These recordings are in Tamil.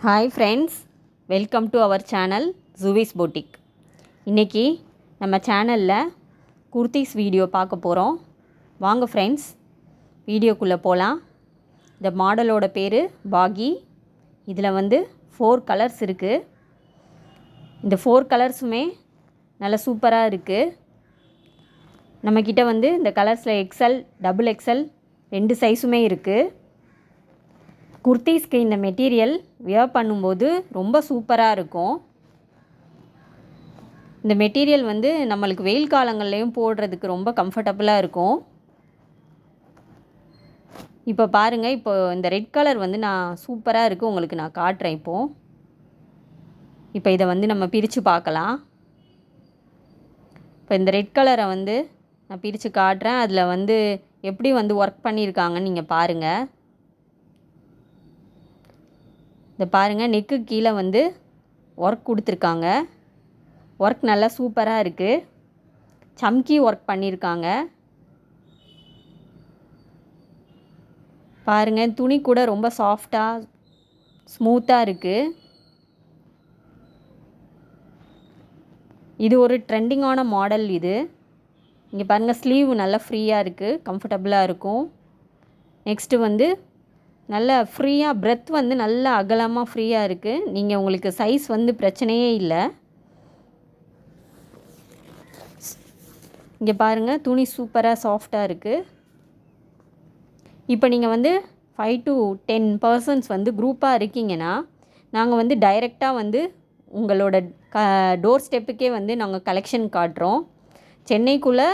Hi friends, welcome to our channel Juvis boutique. இன்றைக்கி நம்ம சேனலில் குர்த்திஸ் வீடியோ பார்க்க போகிறோம். வாங்க ஃப்ரெண்ட்ஸ், வீடியோக்குள்ளே போகலாம். இந்த மாடலோட பேர் பாகி. இதில் 4 கலர்ஸ் இருக்குது. இந்த 4 கலர்ஸுமே நல்ல சூப்பராக இருக்குது. நம்மக்கிட்ட இந்த கலர்ஸில் எக்ஸ்எல், டபுள் எக்ஸ்எல் 2 சைஸுமே இருக்குது. குர்த்திஸ்க்கு இந்த மெட்டீரியல் வியர் பண்ணும்போது ரொம்ப சூப்பராக இருக்கும். இந்த மெட்டீரியல் நம்மளுக்கு வெயில் காலங்கள்லேயும் போடுறதுக்கு ரொம்ப கம்ஃபர்டபுளாக இருக்கும். இப்போ பாருங்கள், இப்போ இந்த ரெட் கலர் நான் சூப்பராக இருக்குது, உங்களுக்கு நான் காட்டுறேன். இப்போ இதை நம்ம பிரித்து பார்க்கலாம். இப்போ இந்த ரெட் கலரை நான் பிரித்து காட்டுறேன். அதில் எப்படி ஒர்க் பண்ணியிருக்காங்கன்னு நீங்கள் பாருங்கள். இந்த பாருங்கள், நெக்கு கீழே ஒர்க் கொடுத்துருக்காங்க. ஒர்க் நல்லா சூப்பராக இருக்குது. சம்கி ஒர்க் பண்ணியிருக்காங்க. பாருங்கள், துணி கூட ரொம்ப சாஃப்டாக ஸ்மூத்தாக இருக்குது. இது ஒரு ட்ரெண்டிங்கான மாடல். இது இங்கே பாருங்கள், ஸ்லீவ் நல்லா ஃப்ரீயாக இருக்குது, கம்ஃபர்டபுளாக இருக்கும். நெக்ஸ்ட்டு நல்ல ஃப்ரீயாக பிரெத் நல்லா அகலமாக ஃப்ரீயாக இருக்குது. நீங்கள் உங்களுக்கு சைஸ் பிரச்சனையே இல்லை. இங்கே பாருங்கள், துணி சூப்பராக சாஃப்டாக இருக்குது. இப்போ நீங்கள் 5 to 10 பர்சன்ஸ் குரூப்பாக இருக்கீங்கன்னா, நாங்கள் டைரெக்டாக உங்களோட டோர் ஸ்டெப்புக்கே நாங்கள் கலெக்ஷன் காட்டுறோம். சென்னைக்குள்ளே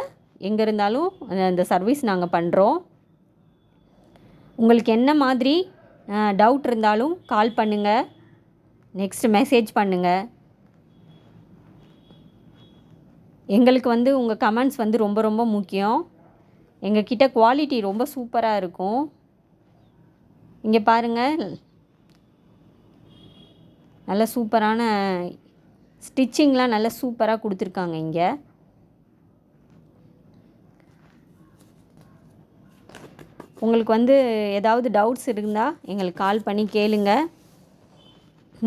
எங்கே இருந்தாலும் அந்த சர்வீஸ் நாங்கள் பண்ணுறோம். உங்களுக்கு என்ன மாதிரி டவுட் இருந்தாலும் கால் பண்ணுங்கள், நெக்ஸ்ட்டு மெசேஜ் பண்ணுங்கள். எங்களுக்கு உங்கள் கமெண்ட்ஸ் ரொம்ப ரொம்ப முக்கியம். எங்கள் கிட்ட குவாலிட்டி ரொம்ப சூப்பராக இருக்கும். இங்கே பாருங்கள், நல்ல சூப்பரான ஸ்டிச்சிங்லாம் நல்ல சூப்பராக கொடுத்துருக்காங்க. இங்கே உங்களுக்கு ஏதாவது டவுட்ஸ் இருந்தால் எங்களுக்கு கால் பண்ணி கேளுங்க.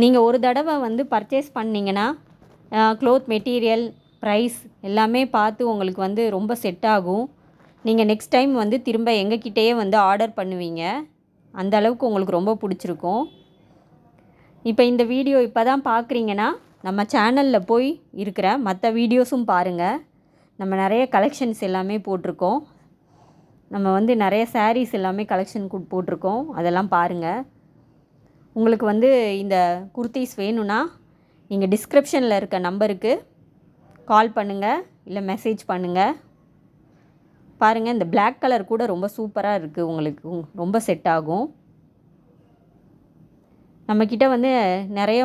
நீங்கள் ஒரு தடவை பர்ச்சேஸ் பண்ணிங்கன்னா க்ளோத் மெட்டீரியல் ப்ரைஸ் எல்லாமே பார்த்து உங்களுக்கு ரொம்ப செட் ஆகும். நீங்கள் நெக்ஸ்ட் டைம் திரும்ப எங்ககிட்டயே ஆர்டர் பண்ணுவீங்க. அந்த அளவுக்கு உங்களுக்கு ரொம்ப பிடிச்சிருக்கும். இப்போ இந்த வீடியோ இப்போ தான் பார்க்குறீங்கன்னா, நம்ம சேனலில் போய் இருக்கிற மற்ற வீடியோஸும் பாருங்கள். நம்ம நிறைய கலெக்ஷன்ஸ் எல்லாமே போட்டிருக்கோம். நம்ம நிறைய சாரீஸ் எல்லாமே கலெக்ஷன் போட்டிருக்கோம், அதெல்லாம் பாருங்கள். உங்களுக்கு இந்த குர்த்திஸ் வேணும்னா நீங்கள் டிஸ்கிரிப்ஷனில் இருக்க நம்பருக்கு கால் பண்ணுங்கள், இல்லை மெசேஜ் பண்ணுங்கள். பாருங்கள், இந்த பிளாக் கலர் கூட ரொம்ப சூப்பராக இருக்குது, உங்களுக்கு ரொம்ப செட் ஆகும். நம்மக்கிட்ட நிறைய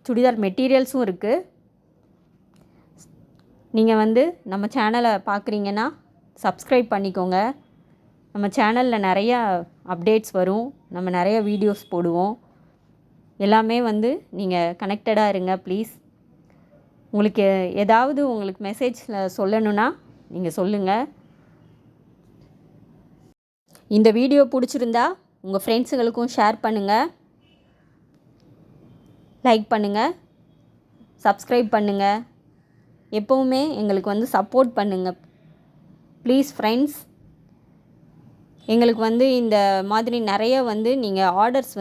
சுடிதார் மெட்டீரியல்ஸும் இருக்குது. நீங்கள் நம்ம சேனலை பார்க்குறீங்கன்னா சப்ஸ்கிரைப் பண்ணிக்கோங்க. நம்ம சேனலில் நிறையா அப்டேட்ஸ் வரும், நம்ம நிறைய வீடியோஸ் போடுவோம். எல்லாமே நீங்கள் கனெக்டடாக இருங்க ப்ளீஸ். உங்களுக்கு ஏதாவது உங்களுக்கு மெசேஜில் சொல்லணுன்னா நீங்கள் சொல்லுங்கள். இந்த வீடியோ பிடிச்சிருந்தா உங்கள் ஃப்ரெண்ட்ஸுங்களுக்கும் ஷேர் பண்ணுங்கள், லைக் பண்ணுங்கள், சப்ஸ்கிரைப் பண்ணுங்கள். எப்போவுமே எங்களுக்கு சப்போர்ட் பண்ணுங்கள் ப்ளீஸ் ஃப்ரெண்ட்ஸ். எங்களுக்கு இந்த மாதிரி நிறைய நீங்கள் ஆர்டர்ஸ்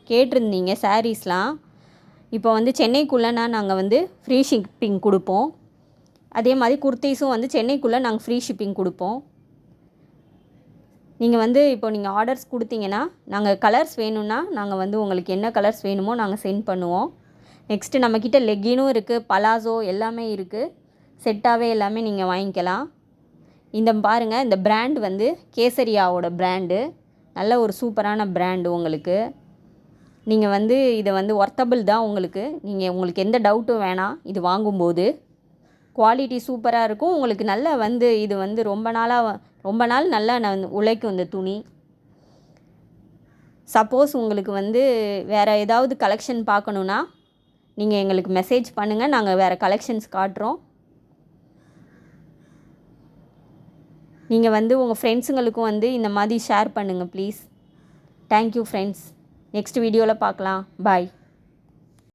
கேட்டிருந்தீங்க சாரீஸ்லாம். இப்போ சென்னைக்குள்ளேனா நாங்கள் ஃப்ரீ ஷிப்பிங் கொடுப்போம். அதே மாதிரி குர்த்திஸும் சென்னைக்குள்ளே நாங்கள் ஃப்ரீ ஷிப்பிங் கொடுப்போம். நீங்கள் இப்போ நீங்கள் ஆர்டர்ஸ் கொடுத்தீங்கன்னா, நாங்கள் கலர்ஸ் வேணும்னா நாங்கள் உங்களுக்கு என்ன கலர்ஸ் வேணுமோ நாங்கள் சென்ட் பண்ணுவோம். நெக்ஸ்ட்டு நம்மக்கிட்ட லெக்கினும் இருக்குது, பலாசோ எல்லாமே இருக்குது. செட்டாகவே எல்லாமே நீங்கள் வாங்கிக்கலாம். இந்த பாருங்கள், இந்த பிராண்ட் கேசரியாவோட பிராண்டு, நல்ல ஒரு சூப்பரான பிராண்டு. உங்களுக்கு நீங்கள் இதை ஒர்த்தபிள் தான். உங்களுக்கு எந்த டவுட்டும் வேணாம். இது வாங்கும்போது குவாலிட்டி சூப்பராக இருக்கும். உங்களுக்கு நல்ல இது ரொம்ப நாள் நல்லா உழைக்கும் இந்த துணி. சப்போஸ் உங்களுக்கு வேறு ஏதாவது கலெக்ஷன் பார்க்கணுன்னா நீங்கள் எங்களுக்கு மெசேஜ் பண்ணுங்கள், நாங்கள் வேறு கலெக்ஷன்ஸ் காட்டுறோம். நீங்கள் உங்கள் ஃப்ரெண்ட்ஸுங்களுக்கும் இந்த மாதிரி ஷேர் பண்ணுங்கள் ப்ளீஸ். Thank you friends. நெக்ஸ்ட் வீடியோவில் பார்க்கலாம். பாய்.